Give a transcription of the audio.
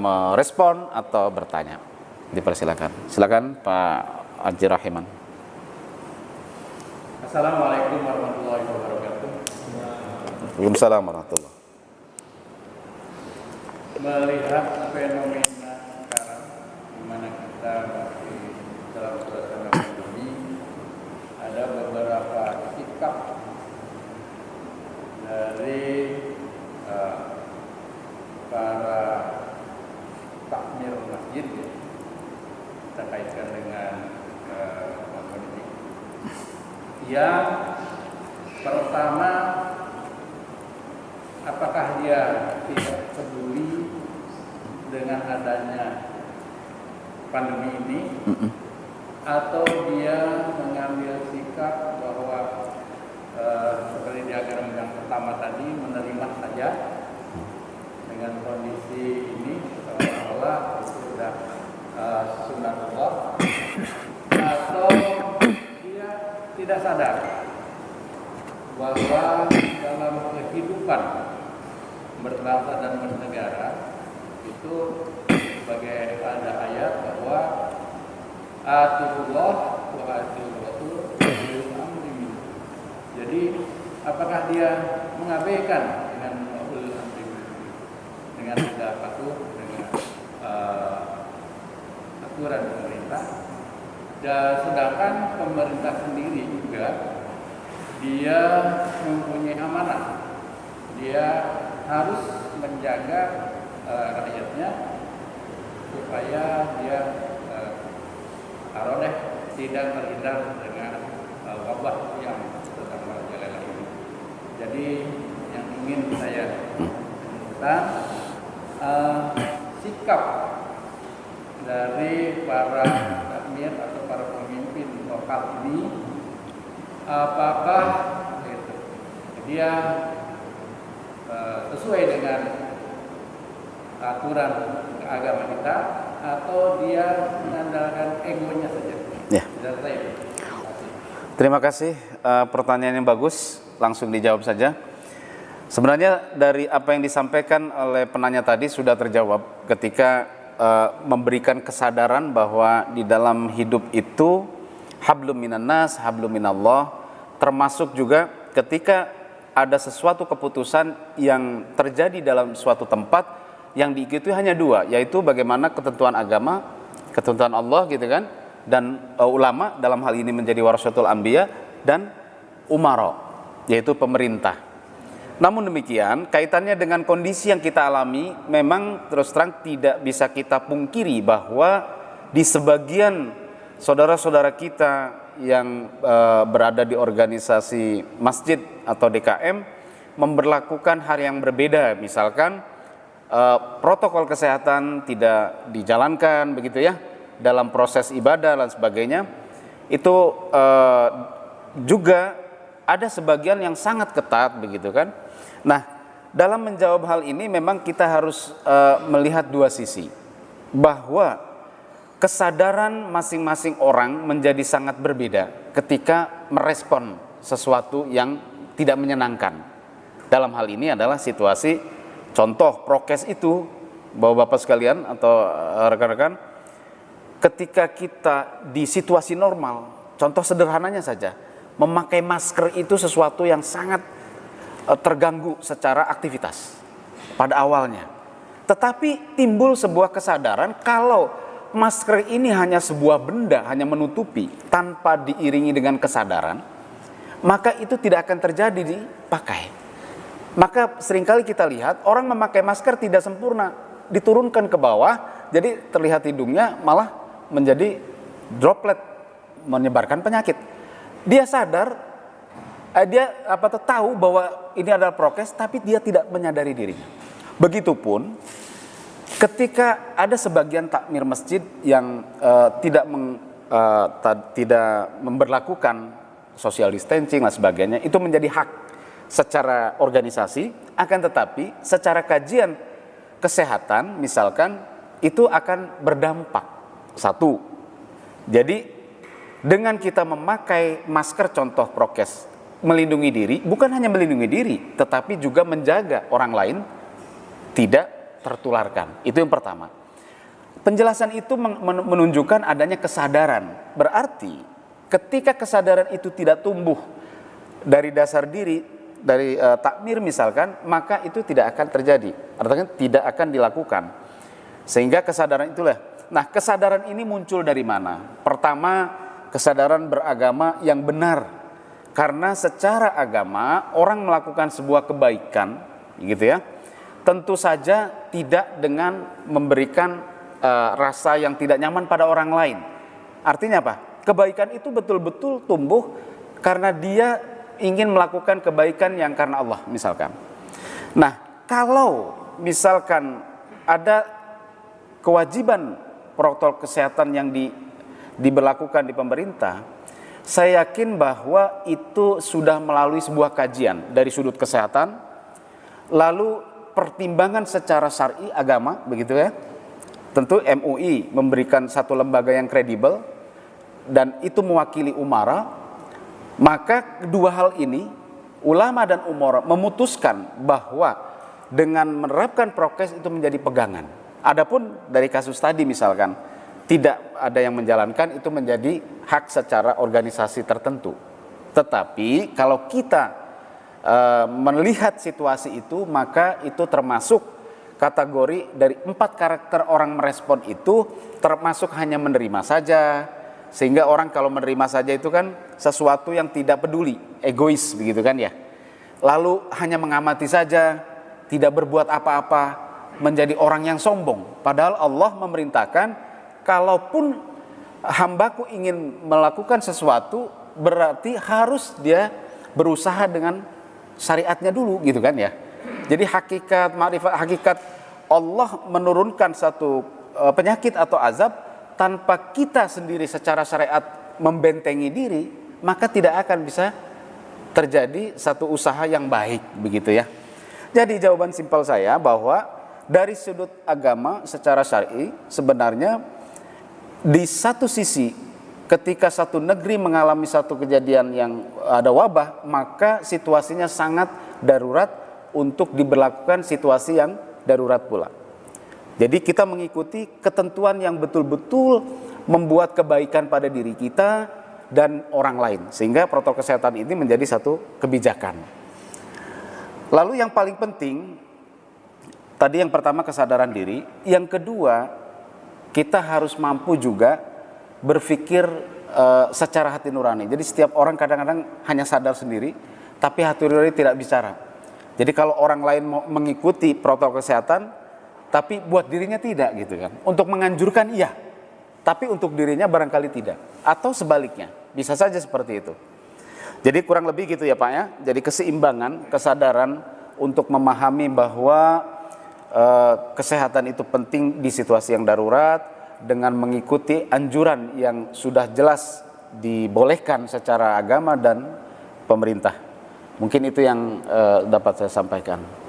merespon atau bertanya. Dipersilakan. Silakan Pak Haji Rahiman. Assalamualaikum warahmatullahi wabarakatuh. Waalaikumsalam warahmatullahi. Melihat fenomena sekarang di mana kita masih dalam suasana pandemi, ada beberapa sikap dari para takmir masjid terkaitkan dengan politik. Yang pertama, apakah dia tidak peduli dengan adanya pandemi ini, atau dia mengambil sikap bahwa seperti di agama yang pertama tadi, menerima saja dengan kondisi ini seolah-olah sudah sunatullah, atau dia tidak sadar bahwa dalam kehidupan berbangsa dan bernegara itu sebagai ada ayat bahwa atiullah wa atiur rasul ulil amri minkum. Jadi apakah dia mengabaikan dengan ulil amri minkum, dengan tidak patuh dengan aturan pemerintah, dan sedangkan pemerintah sendiri juga dia mempunyai amanah, dia harus menjaga rakyatnya supaya dia tidak terhindar dengan wabah yang sedang merajalela ini. Jadi yang ingin saya tentang sikap dari para takmir atau para pemimpin lokal ini, apakah dia sesuai dengan aturan agama kita, atau dia mengandalkan egonya saja? Ya. Terima kasih, pertanyaan yang bagus, langsung dijawab saja. Sebenarnya dari apa yang disampaikan oleh penanya tadi sudah terjawab ketika memberikan kesadaran bahwa di dalam hidup itu hablum minan nas, hablum minallah, termasuk juga ketika ada sesuatu keputusan yang terjadi dalam suatu tempat yang diikuti hanya dua, yaitu bagaimana ketentuan agama, ketentuan Allah gitu kan, dan ulama dalam hal ini menjadi warasatul anbiya, dan umara, yaitu pemerintah. Namun demikian, kaitannya dengan kondisi yang kita alami, memang terus terang tidak bisa kita pungkiri bahwa di sebagian saudara-saudara kita yang berada di organisasi masjid atau DKM memberlakukan hal yang berbeda, misalkan protokol kesehatan tidak dijalankan begitu ya dalam proses ibadah dan sebagainya. Itu juga ada sebagian yang sangat ketat begitu kan. Nah, dalam menjawab hal ini memang kita harus melihat dua sisi, bahwa kesadaran masing-masing orang menjadi sangat berbeda ketika merespon sesuatu yang tidak menyenangkan. Dalam hal ini adalah situasi contoh prokes itu, Bapak-bapak sekalian atau rekan-rekan, ketika kita di situasi normal, contoh sederhananya saja, memakai masker itu sesuatu yang sangat terganggu secara aktivitas pada awalnya. Tetapi timbul sebuah kesadaran kalau masker ini hanya sebuah benda, hanya menutupi tanpa diiringi dengan kesadaran, maka itu tidak akan terjadi dipakai. Maka seringkali kita lihat orang memakai masker tidak sempurna, diturunkan ke bawah, jadi terlihat hidungnya malah menjadi droplet, menyebarkan penyakit. Dia sadar, dia tahu bahwa ini adalah prokes, tapi dia tidak menyadari dirinya. Begitupun ketika ada sebagian takmir masjid yang tidak memberlakukan social distancing dan sebagainya, itu menjadi hak secara organisasi, akan tetapi secara kajian kesehatan misalkan itu akan berdampak. Satu, jadi dengan kita memakai masker contoh prokes, melindungi diri, bukan hanya melindungi diri, tetapi juga menjaga orang lain tidak tertularkan. Itu yang pertama. Penjelasan itu menunjukkan adanya kesadaran. Berarti ketika kesadaran itu tidak tumbuh dari dasar diri, dari takmir misalkan, maka itu tidak akan terjadi. Artinya tidak akan dilakukan. Sehingga kesadaran itulah. Nah, kesadaran ini muncul dari mana? Pertama, kesadaran beragama yang benar. Karena secara agama orang melakukan sebuah kebaikan, gitu ya. Tentu saja tidak dengan memberikan rasa yang tidak nyaman pada orang lain. Artinya apa? Kebaikan itu betul-betul tumbuh karena dia ingin melakukan kebaikan yang karena Allah misalkan. Nah, kalau misalkan ada kewajiban protokol kesehatan yang diberlakukan di pemerintah, saya yakin bahwa itu sudah melalui sebuah kajian dari sudut kesehatan, lalu pertimbangan secara syar'i agama, begitu ya. Tentu MUI memberikan satu lembaga yang kredibel dan itu mewakili umara. Maka kedua hal ini ulama dan umara memutuskan bahwa dengan menerapkan prokes itu menjadi pegangan. Adapun dari kasus tadi misalkan tidak ada yang menjalankan, itu menjadi hak secara organisasi tertentu. Tetapi kalau kita melihat situasi itu, maka itu termasuk kategori dari 4 karakter orang merespon itu, termasuk hanya menerima saja. Sehingga orang kalau menerima saja itu kan sesuatu yang tidak peduli, egois begitu kan ya. Lalu hanya mengamati saja, tidak berbuat apa-apa, menjadi orang yang sombong. Padahal Allah memerintahkan, kalaupun hambaku ingin melakukan sesuatu, berarti harus dia berusaha dengan syariatnya dulu gitu kan ya. Jadi hakikat ma'rifat, hakikat Allah menurunkan satu penyakit atau azab tanpa kita sendiri secara syariat membentengi diri, maka tidak akan bisa terjadi satu usaha yang baik begitu ya. Jadi jawaban simpel saya bahwa dari sudut agama secara syar'i sebenarnya di satu sisi ketika satu negeri mengalami satu kejadian yang ada wabah, maka situasinya sangat darurat untuk diberlakukan situasi yang darurat pula. Jadi kita mengikuti ketentuan yang betul-betul membuat kebaikan pada diri kita dan orang lain. Sehingga protokol kesehatan ini menjadi satu kebijakan. Lalu yang paling penting, tadi yang pertama kesadaran diri. Yang kedua, kita harus mampu juga berpikir secara hati nurani. Jadi setiap orang kadang-kadang hanya sadar sendiri, tapi hati nurani tidak bicara. Jadi kalau orang lain mau mengikuti protokol kesehatan, tapi buat dirinya tidak gitu kan. Untuk menganjurkan iya, tapi untuk dirinya barangkali tidak. Atau sebaliknya, bisa saja seperti itu. Jadi kurang lebih gitu ya Pak ya. Jadi keseimbangan, kesadaran untuk memahami bahwa kesehatan itu penting di situasi yang darurat, dengan mengikuti anjuran yang sudah jelas dibolehkan secara agama dan pemerintah. Mungkin itu yang dapat saya sampaikan.